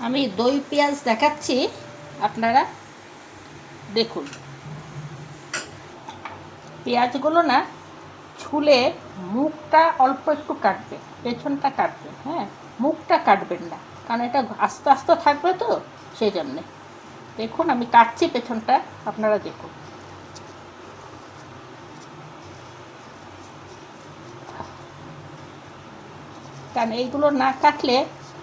আমি দই পেঁয়াজ দেখাচ্ছি, আপনারা দেখুন। পেঁয়াজগুলো না ছুলে মুখটা অল্প একটু কাটবে, পেছনটা কাটবে, হ্যাঁ, মুখটা কাটবেন না, কারণ এটা আস্তে আস্তে থাকবে তো, সেই জন্যে। দেখুন আমি কাটছি পেছনটা, আপনারা দেখুন। কারণ এইগুলো না কাটলে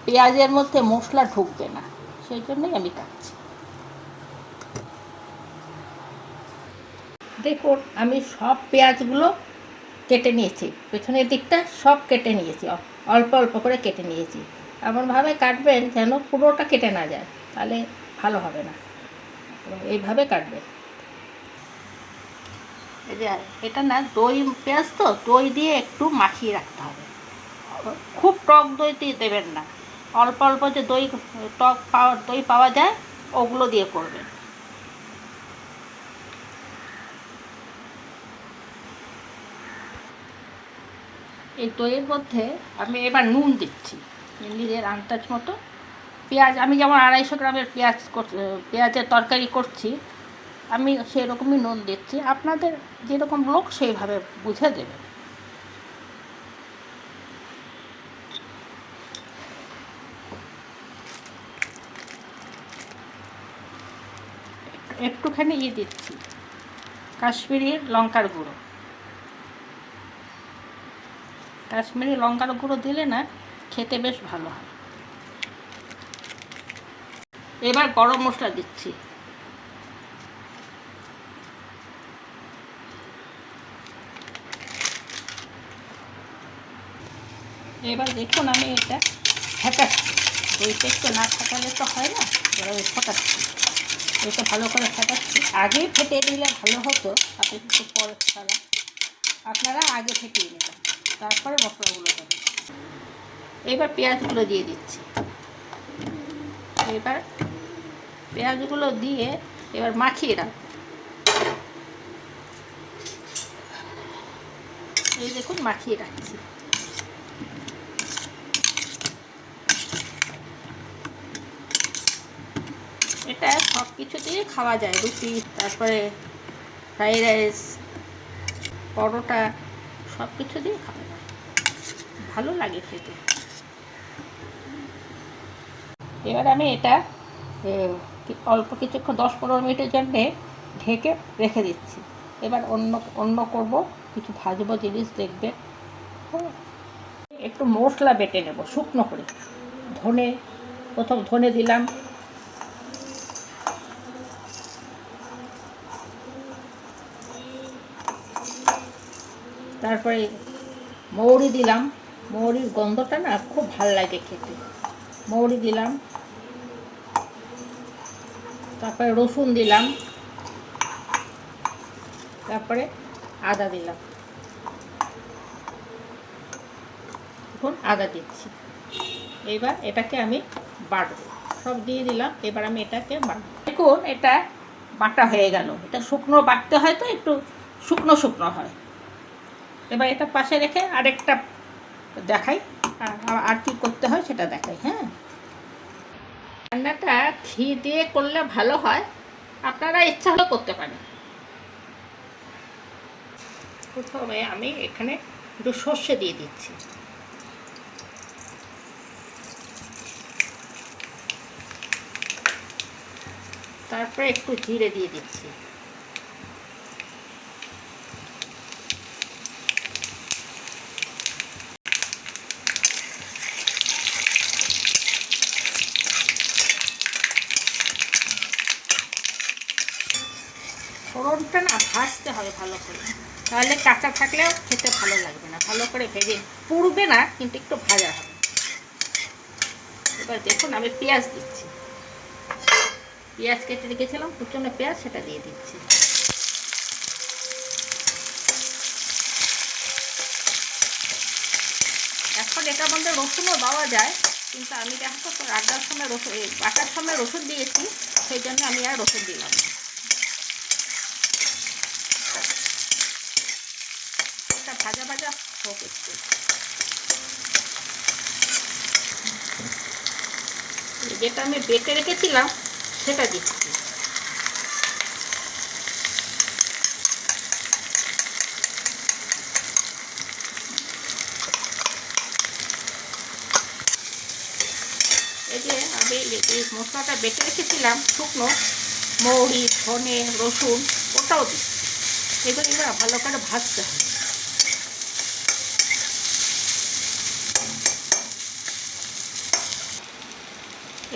পেঁয়াজের মধ্যে মশলা ঢুকবে না, সেই জন্যই আমি কাটছি। দেখুন আমি সব পেঁয়াজগুলো কেটে নিয়েছি, পেছনের দিকটা সব কেটে নিয়েছি, অল্প অল্প করে কেটে নিয়েছি। এমনভাবে কাটবেন যেন পুরোটা কেটে না যায়, তাহলে ভালো হবে না। এইভাবে কাটবেন। এই যে এটা না দই পেঁয়াজ তো, দই দিয়ে একটু মাখিয়ে রাখতে হবে। খুব টক দই দিয়ে দেবেন না, অল্প অল্প যে দই, টক দই পাওয়া যায়, ওগুলো দিয়ে করবেন। এই দইয়ের মধ্যে আমি এবার নুন দিচ্ছি নিজের আন্দাজ মতো। পেঁয়াজ আমি যেমন 250 গ্রামের পেঁয়াজের তরকারি করছি, আমি সেরকমই নুন দিচ্ছি। আপনাদের যেরকম লোক সেইভাবে বুঝে দেবেন। একটুখানি দিচ্ছি কাশ্মীরি লঙ্কার গুঁড়ো। কাশ্মীরি লঙ্কার গুঁড়ো দিলে না খেতে বেশ ভালো হয়। এবার গরম মশলা দিচ্ছি। এবার দেখুন আমি এটা ফেটাচ্ছি, দইটা একটু না ফেটালে তো হয় না, এবার ফোটাচ্ছি। এটা ভালো করে ফেটাচ্ছি, আগেই ফেটে দিলে ভালো হতো, আপনি একটু পরে ফেলা, আপনারা আগে ফেটিয়ে নেবেন, তারপরে মশলাগুলো দেবেন। এবার পেঁয়াজগুলো দিয়ে দিচ্ছি। এবার পেঁয়াজগুলো দিয়ে এবার মাখিয়ে রাখবো। এই দেখুন মাখিয়ে রাখছি। এটা সব কিছু দিয়ে খাওয়া যায়, রুটি, তারপরে ফ্রাইড রাইস, পরোটা, সব কিছু দিয়ে খাওয়া যায়, ভালো লাগে খেতে। এবার আমি এটা অল্প কিছুক্ষণ 10-15 মিনিটের জন্যে ঢেকে রেখে দিচ্ছি। এবার অন্য করব, কিছু ভাজবো জিনিস দেখবে। একটু মশলা বেটে নেব শুকনো করে। প্রথম ধনে দিলাম, তারপরে মৌরি দিলাম। মৌরির গন্ধটা না খুব ভাল লাগে খেতে, মৌরি দিলাম। তারপরে রসুন দিলাম, তারপরে আদা দিলাম। এখন আদা দিচ্ছি। এবার এটাকে আমি বাটবো, সব দিয়ে দিলাম। এবার আমি এটাকে বাটবো। দেখুন এটা বাটা হয়ে গেল। এটা শুকনো বাটতে হয় তো, একটু শুকনো শুকনো হয়। এবার এটা পাশে রেখে আরেকটা দেখাই, আর কি করতে হয় সেটা দেখাই। হ্যাঁ, রান্নাটা ঘি দিয়ে করলে ভালো হয়, আপনারা ইচ্ছা হলে করতে পারেন। প্রথমে আমি এখানে একটু সর্ষে দিয়ে দিচ্ছি, তারপরে একটু জিরে দিয়ে দিচ্ছি, ফোড়নটা না ভাজতে হবে ভালো করে, তাহলে কাঁচা থাকলেও খেতে ভালো লাগবে না। ভালো করে ভেজে, পুড়বে না কিন্তু একটু ভাজা হবে। এবার দেখুন আমি পেঁয়াজ দিচ্ছি, পেঁয়াজ কেটে রেখেছিলাম কুচনো পেঁয়াজ, সেটা দিয়ে দিচ্ছি। এখন এটার মধ্যে রসুনও দেওয়া যায়, কিন্তু আমি দেখো রান্নার সময় রসুন, বাটার সময় রসুন দিয়েছি, সেই জন্য আমি আর রসুন দিলাম না। এটা ভাজা ভাজা হোক একটু। যেটা আমি বেটে রেখেছিলাম সেটা দিচ্ছি। এই যে আমি যে মশলাটা বেটে রেখেছিলাম শুকনো, মৌরি, ধনে, রসুন, ওটাও দিচ্ছি। এবার ভালো করে ভাজতে হবে।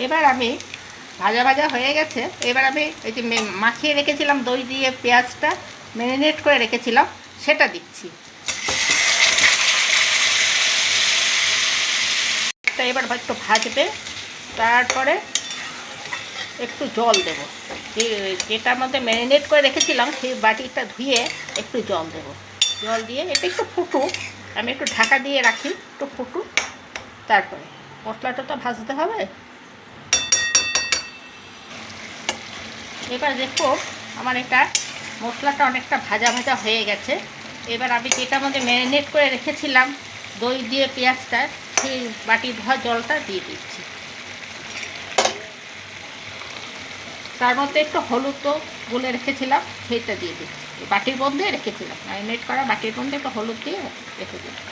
এবার আমি ভাজা ভাজা হয়ে গেছে। এবার আমি এই যে মাখিয়ে রেখেছিলাম দই দিয়ে পেঁয়াজটা ম্যারিনেট করে রেখেছিলাম সেটা দিচ্ছি। এবার একটু ভাজবে, তারপরে একটু জল দেবো। যেটার মধ্যে ম্যারিনেট করে রেখেছিলাম সেই বাটিটা ধুয়ে একটু জল দেবো। জল দিয়ে এটা একটু ফুটুক, আমি একটু ঢাকা দিয়ে রাখি, একটু ফুটুক। তারপরে মশলাটা তো ভাজতে হবে। এবার দেখো আমার এটা মশলাটা অনেকটা ভাজা ভাজা হয়ে গেছে। এবার আমি যেটার মধ্যে ম্যারিনেট করে রেখেছিলাম দই দিয়ে পেঁয়াজটা, সেই বাটি ধোয়া জলটা দিয়ে দিচ্ছি। তার মধ্যে একটু হলুদও গুলে রেখেছিলাম সেইটা দিয়ে দিচ্ছি। বাটির মধ্যে রেখেছিলাম, ম্যারিনেট করা বাটির মধ্যে একটু হলুদ দিয়ে রেখে দিলাম।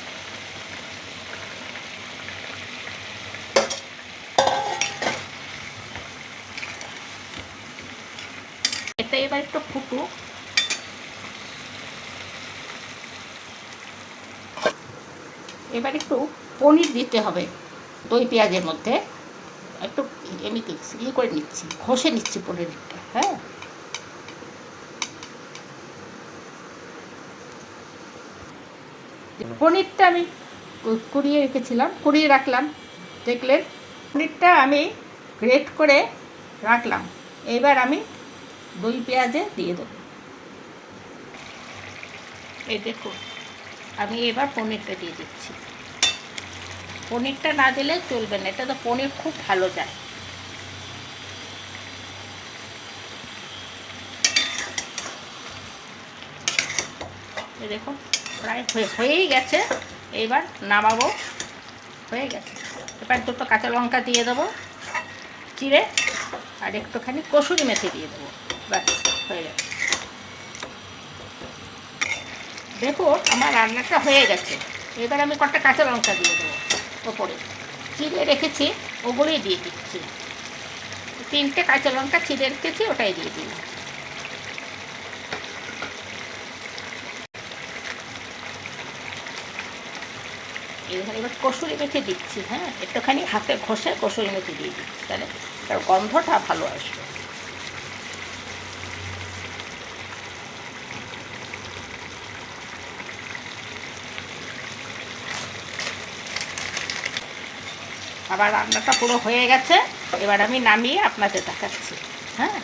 এটা এবার একটু ফুটুক। এবার একটু পনির দিতে হবে দই পেঁয়াজের মধ্যে। একটু আমি ইয়ে করে নিচ্ছি, ঘষে নিচ্ছি পনিরটা। হ্যাঁ, পনিরটা আমি কুড়িয়ে রাখলাম। দেখলেন পনিরটা আমি গ্রেট করে রাখলাম। এবার আমি দই পেঁয়াজে দিয়ে দেবো। এই দেখুন আমি এবার পনিরটা দিয়ে দিচ্ছি। পনিরটা না দিলে চলবে না, এটা তো পনির খুব ভালো যায়। এই দেখুন প্রায় হয়েই গেছে। এইবার নামাবো, হয়ে গেছে। এবার দুটো কাঁচা লঙ্কা দিয়ে দেবো চিড়ে, আর একটুখানি কসুরি মেথি দিয়ে দেবো। ব্যাস হয়ে গেছে। দেখুন আমার রান্নাটা হয়ে গেছে। এবার আমি কটা কাঁচা লঙ্কা দিয়ে দেবো ওপরে, চিড়ে রেখেছি ওগুলোই দিয়ে দিচ্ছি। 3টে কাঁচা লঙ্কা চিড়ে রেখেছি, ওটাই দিয়ে দিলাম। এবার কসুরি মেথি দিচ্ছি। হ্যাঁ, একটুখানি হাতে ঘষে কসুরি মেথি দিয়ে দিচ্ছি, তাহলে তার গন্ধটা ভালো আসবে। আবার রান্নাটা পুরো হয়ে গেছে। এবার আমি নামিয়ে আপনাদের দেখাচ্ছি। হ্যাঁ,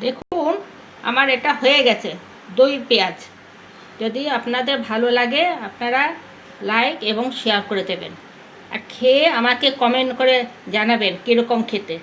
দেখুন আমার এটা হয়ে গেছে দই পেঁয়াজ। যদি আপনাদের ভালো লাগে আপনারা লাইক এবং শেয়ার করে দেবেন, আর খেয়ে আমাকে কমেন্ট করে জানাবেন কীরকম খেতে।